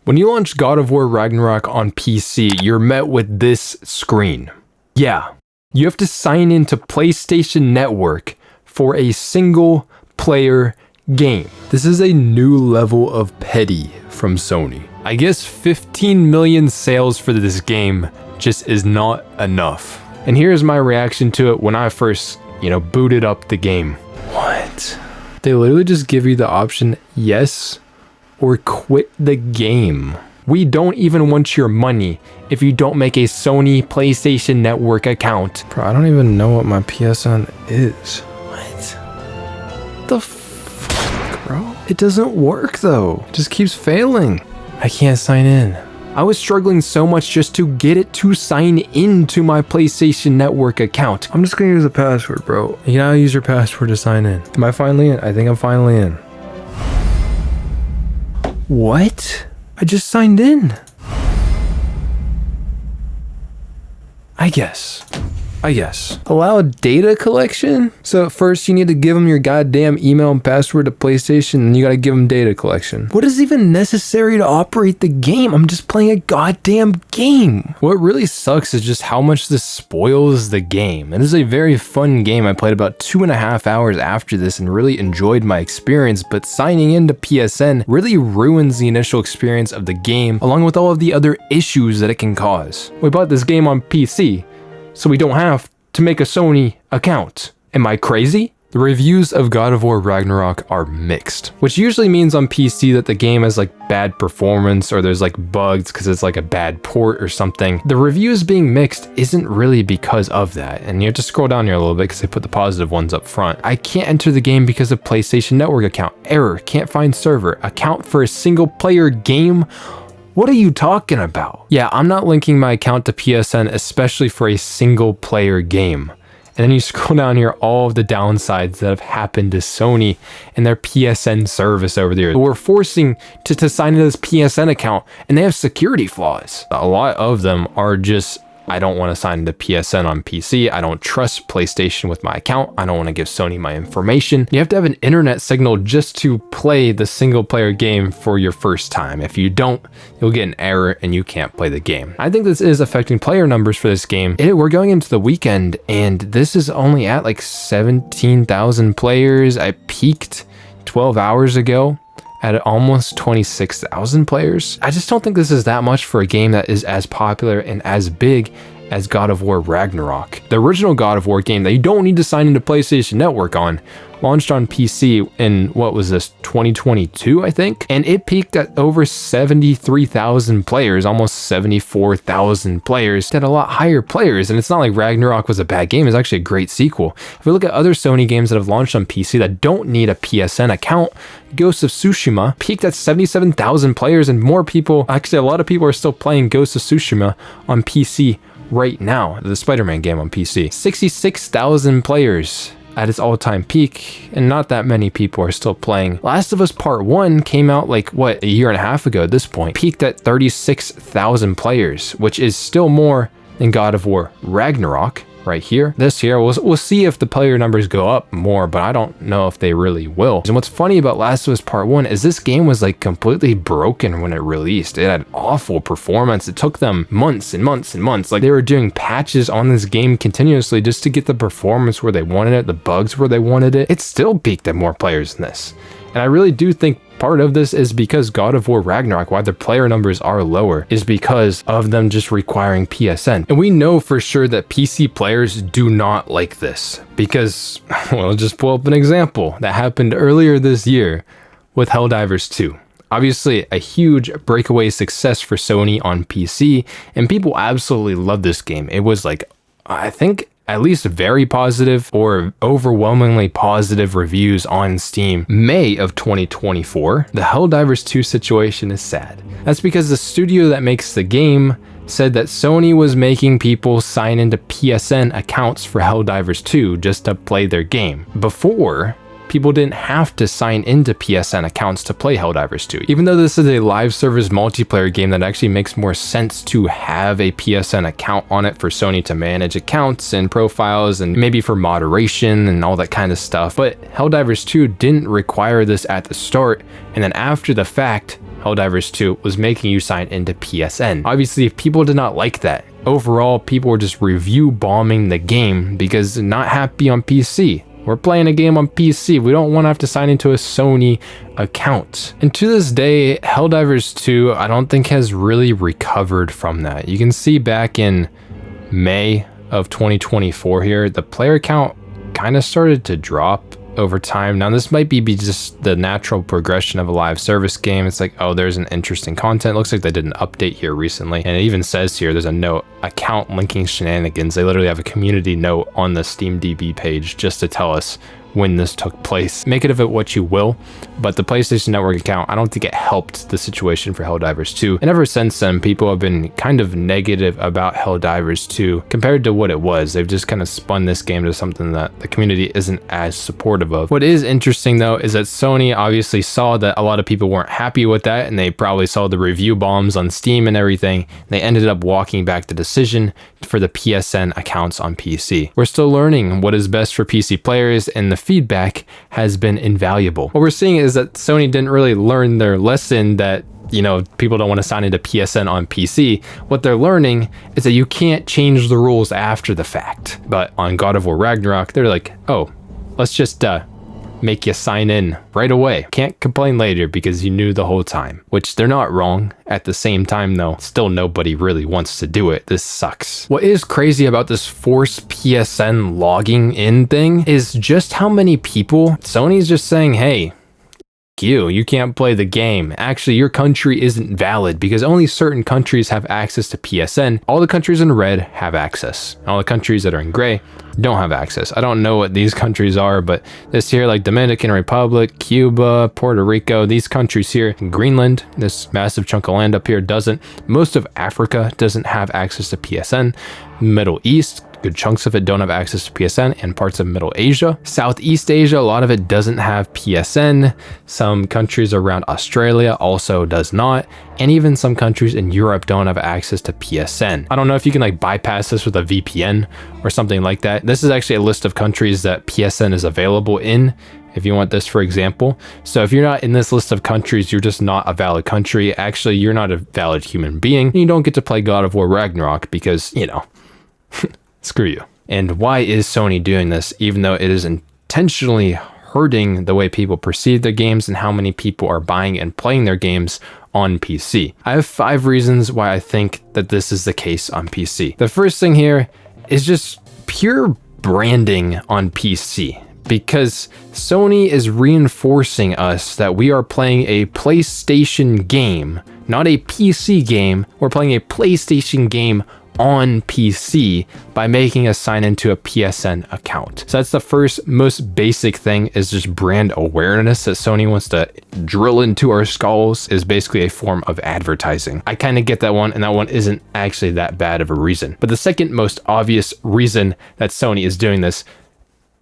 When you launch God of War Ragnarok on PC, you're met with this screen. Yeah, you have to sign into PlayStation Network for a single player game. This is a new level of petty from Sony. I guess 15 million sales for this game just is not enough. And here's my reaction to it when I first, booted up the game. What? They literally just give you the option yes or quit the game. We don't even want your money if you don't make a Sony PlayStation Network account. Bro, I don't even know what my PSN is. What? The fuck, bro? It doesn't work though. It just keeps failing. I can't sign in. I was struggling so much just to get it to sign into my PlayStation Network account. I'm just gonna use a password, bro. You gotta use your password to sign in. Am I finally in? I think I'm finally in. What? I just signed in. I guess. Allow data collection? So at first you need to give them your goddamn email and password to PlayStation, and you gotta give them data collection. What is even necessary to operate the game? I'm just playing a goddamn game. What really sucks is just how much this spoils the game. It is a very fun game. I played about 2.5 hours after this and really enjoyed my experience, but signing into PSN really ruins the initial experience of the game, along with all of the other issues that it can cause. We bought this game on PC, so we don't have to make a Sony account. Am I crazy? The reviews of God of War Ragnarok are mixed, which usually means on PC that the game has like bad performance or there's like bugs because it's like a bad port or something. The reviews being mixed isn't really because of that, and you have to scroll down here a little bit because they put the positive ones up front. I can't enter the game because of PlayStation Network account. Error, can't find server. Account for a single player game? What are you talking about? Yeah, I'm not linking my account to PSN, especially for a single player game. And then you scroll down here, all of the downsides that have happened to Sony and their PSN service over there. We're forcing to sign into this PSN account, and they have security flaws. A lot of them are just, I don't want to sign into PSN on PC. I don't trust PlayStation with my account. I don't want to give Sony my information. You have to have an internet signal just to play the single player game for your first time. If you don't, you'll get an error and you can't play the game. I think this is affecting player numbers for this game. We're going into the weekend and this is only at like 17,000 players. I peaked 12 hours ago at almost 26,000 players. I just don't think this is that much for a game that is as popular and as big as God of War Ragnarok. The original God of War game that you don't need to sign into PlayStation Network on launched on PC in, what was this, 2022, I think? And it peaked at over 73,000 players, almost 74,000 players. It had a lot higher players, and it's not like Ragnarok was a bad game. It's actually a great sequel. If we look at other Sony games that have launched on PC that don't need a PSN account, Ghost of Tsushima peaked at 77,000 players, and more people, actually a lot of people are still playing Ghost of Tsushima on PC right now. The Spider-Man game on PC. 66,000 players at its all-time peak, and not that many people are still playing. Last of Us Part 1 came out like, what, a year and a half ago at this point. Peaked at 36,000 players, which is still more than God of War Ragnarok right here. This year, we'll see if the player numbers go up more, but I don't know if they really will. And what's funny about Last of Us Part 1 is this game was like completely broken when it released. It had awful performance. It took them months and months and months. Like they were doing patches on this game continuously just to get the performance where they wanted it, the bugs where they wanted it. It still peaked at more players than this. And I really do think part of this is because God of War Ragnarok, why their player numbers are lower, is because of them just requiring PSN. And we know for sure that PC players do not like this because, well, just pull up an example that happened earlier this year with Helldivers 2. Obviously, a huge breakaway success for Sony on PC, and people absolutely love this game. It was like, I think, at least very positive or overwhelmingly positive reviews on Steam. May of 2024, the Helldivers 2 situation is sad. That's because the studio that makes the game said that Sony was making people sign into PSN accounts for Helldivers 2 just to play their game. Before, people didn't have to sign into PSN accounts to play Helldivers 2. Even though this is a live service multiplayer game, that actually makes more sense to have a PSN account on it for Sony to manage accounts and profiles and maybe for moderation and all that kind of stuff. But Helldivers 2 didn't require this at the start, and then after the fact, Helldivers 2 was making you sign into PSN. Obviously, people did not like that. Overall, people were just review bombing the game because they're not happy on PC. We're playing a game on PC. We don't want to have to sign into a Sony account. And to this day, Helldivers 2, I don't think has really recovered from that. You can see back in May of 2024 here, the player count kind of started to drop over time. Now, this might be just the natural progression of a live service game. It's like, oh, there's an interesting content. Looks like they did an update here recently. And it even says here, there's a note, account linking shenanigans. They literally have a community note on the SteamDB page just to tell us when this took place. Make it of it what you will, but the PlayStation Network account, I don't think it helped the situation for Helldivers 2. And ever since then, people have been kind of negative about Helldivers 2 compared to what it was. They've just kind of spun this game to something that the community isn't as supportive of. What is interesting though is that Sony obviously saw that a lot of people weren't happy with that, and they probably saw the review bombs on Steam and everything. They ended up walking back the decision for the PSN accounts on PC. We're still learning what is best for PC players, and the feedback has been invaluable. What we're seeing is that Sony didn't really learn their lesson that, you know, people don't want to sign into PSN on PC. What they're learning is that you can't change the rules after the fact. But on God of War Ragnarok, they're like, oh, let's just make you sign in right away. Can't complain later because you knew the whole time, which they're not wrong. At the same time though, still nobody really wants to do it. This sucks. What is crazy about this forced PSN logging in thing is just how many people Sony's just saying, hey, you can't play the game. Actually, your country isn't valid because only certain countries have access to PSN. All the countries in red have access. All the countries that are in gray don't have access. I don't know what these countries are, but this here, like Dominican Republic, Cuba, Puerto Rico, these countries here, Greenland, this massive chunk of land up here doesn't. Most of Africa doesn't have access to PSN. Middle East, good chunks of it don't have access to PSN, and parts of Middle Asia. Southeast Asia, a lot of it doesn't have PSN. Some countries around Australia also does not. And even some countries in Europe don't have access to PSN. I don't know if you can like bypass this with a VPN or something like that. This is actually a list of countries that PSN is available in, if you want this, for example. So if you're not in this list of countries, you're just not a valid country. Actually, you're not a valid human being. You don't get to play God of War Ragnarok because, you know, screw you. And why is Sony doing this, even though it is intentionally hurting the way people perceive their games and how many people are buying and playing their games on PC? I have 5 reasons why I think that this is the case on PC. The first thing here is just pure branding on PC, because Sony is reinforcing us that we are playing a PlayStation game, not a PC game. We're playing a PlayStation game on PC by making us sign into a PSN account. So that's the first most basic thing, is just brand awareness that Sony wants to drill into our skulls, is basically a form of advertising. I kind of get that one, and that one isn't actually that bad of a reason. But the second most obvious reason that Sony is doing this,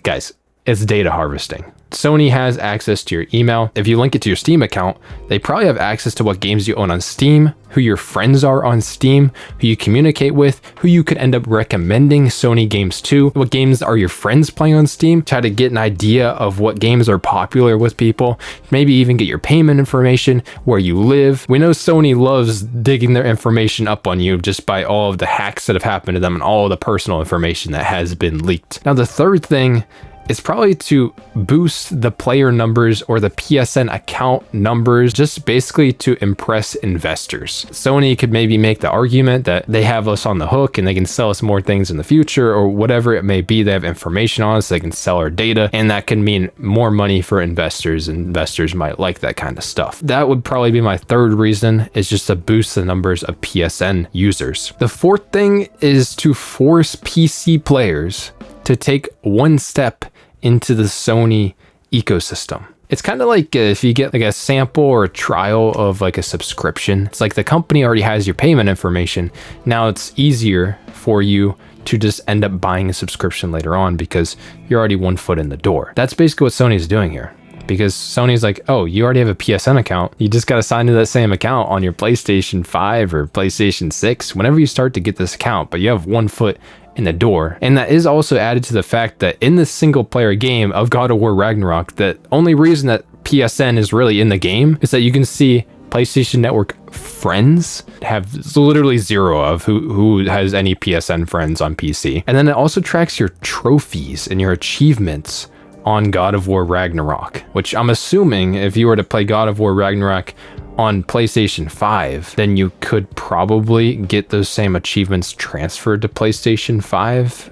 guys, it's data harvesting. Sony has access to your email. If you link it to your Steam account, they probably have access to what games you own on Steam, who your friends are on Steam, who you communicate with, who you could end up recommending Sony games to, what games are your friends playing on Steam, try to get an idea of what games are popular with people, maybe even get your payment information, where you live. We know Sony loves digging their information up on you just by all of the hacks that have happened to them and all of the personal information that has been leaked. Now, the third thing is probably to boost the player numbers or the PSN account numbers, just basically to impress investors. Sony could maybe make the argument that they have us on the hook and they can sell us more things in the future, or whatever it may be. They have information on us, they can sell our data, and that can mean more money for investors. Investors might like that kind of stuff. That would probably be my third reason, is just to boost the numbers of PSN users. The fourth thing is to force PC players to take one step into the Sony ecosystem. It's kind of like if you get like a sample or a trial of like a subscription. It's like the company already has your payment information. Now it's easier for you to just end up buying a subscription later on because you're already one foot in the door. That's basically what Sony's doing here. Because Sony's like, oh, you already have a PSN account. You just got to sign to that same account on your PlayStation 5 or PlayStation 6 whenever you start to get this account, but you have one foot in the door. And that is also added to the fact that in this single player game of God of War Ragnarok, the only reason that PSN is really in the game is that you can see PlayStation Network friends have literally zero of who has any PSN friends on PC. And then it also tracks your trophies and your achievements on God of War Ragnarok, which I'm assuming if you were to play God of War Ragnarok on PlayStation 5, then you could probably get those same achievements transferred to PlayStation 5.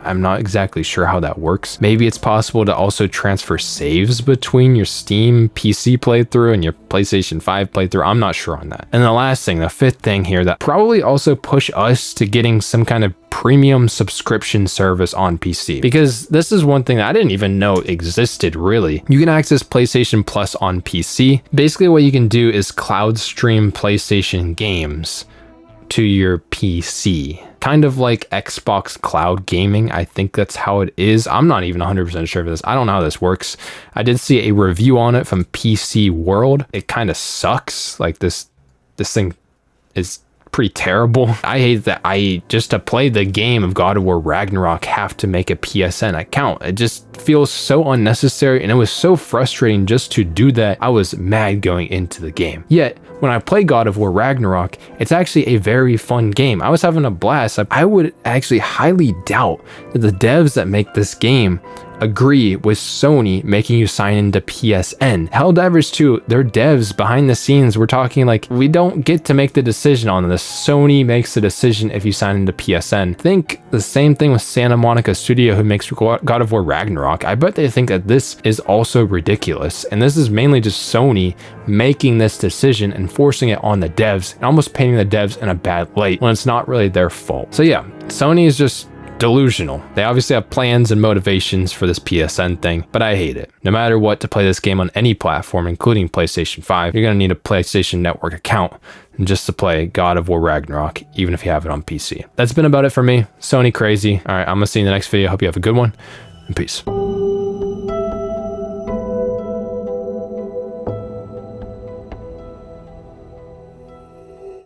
I'm not exactly sure how that works. Maybe it's possible to also transfer saves between your Steam PC playthrough and your PlayStation 5 playthrough. I'm not sure on that. And the last thing, the fifth thing here that probably also push us to getting some kind of premium subscription service on PC, because this is one thing that I didn't even know existed really. You can access PlayStation Plus on PC. Basically what you can do is cloud stream PlayStation games to your PC. Kind of like Xbox cloud gaming. I think that's how it is. I'm not even 100% sure of this. I don't know how this works. I did see a review on it from PC World. It kind of sucks. Like this thing is pretty terrible. I hate that I, just to play the game of God of War Ragnarok, have to make a PSN account. It just feels so unnecessary, and it was so frustrating just to do that. I was mad going into the game. Yet, when I play God of War Ragnarok, it's actually a very fun game. I was having a blast. I would actually highly doubt that the devs that make this game agree with Sony making you sign into PSN. Helldivers 2, their devs behind the scenes were talking like, we don't get to make the decision on this. Sony makes the decision if you sign into PSN. Think the same thing with Santa Monica Studio, who makes God of War Ragnarok. I bet they think that this is also ridiculous. And this is mainly just Sony making this decision and forcing it on the devs and almost painting the devs in a bad light when it's not really their fault. So yeah, Sony is just delusional. They obviously have plans and motivations for this PSN thing, but I hate it. No matter what, to play this game on any platform, including PlayStation 5, you're gonna need a PlayStation Network account just to play God of War Ragnarok, even if you have it on PC. That's been about it for me. Sony crazy. All right, I'm gonna see you in the next video. Hope you have a good one, and peace.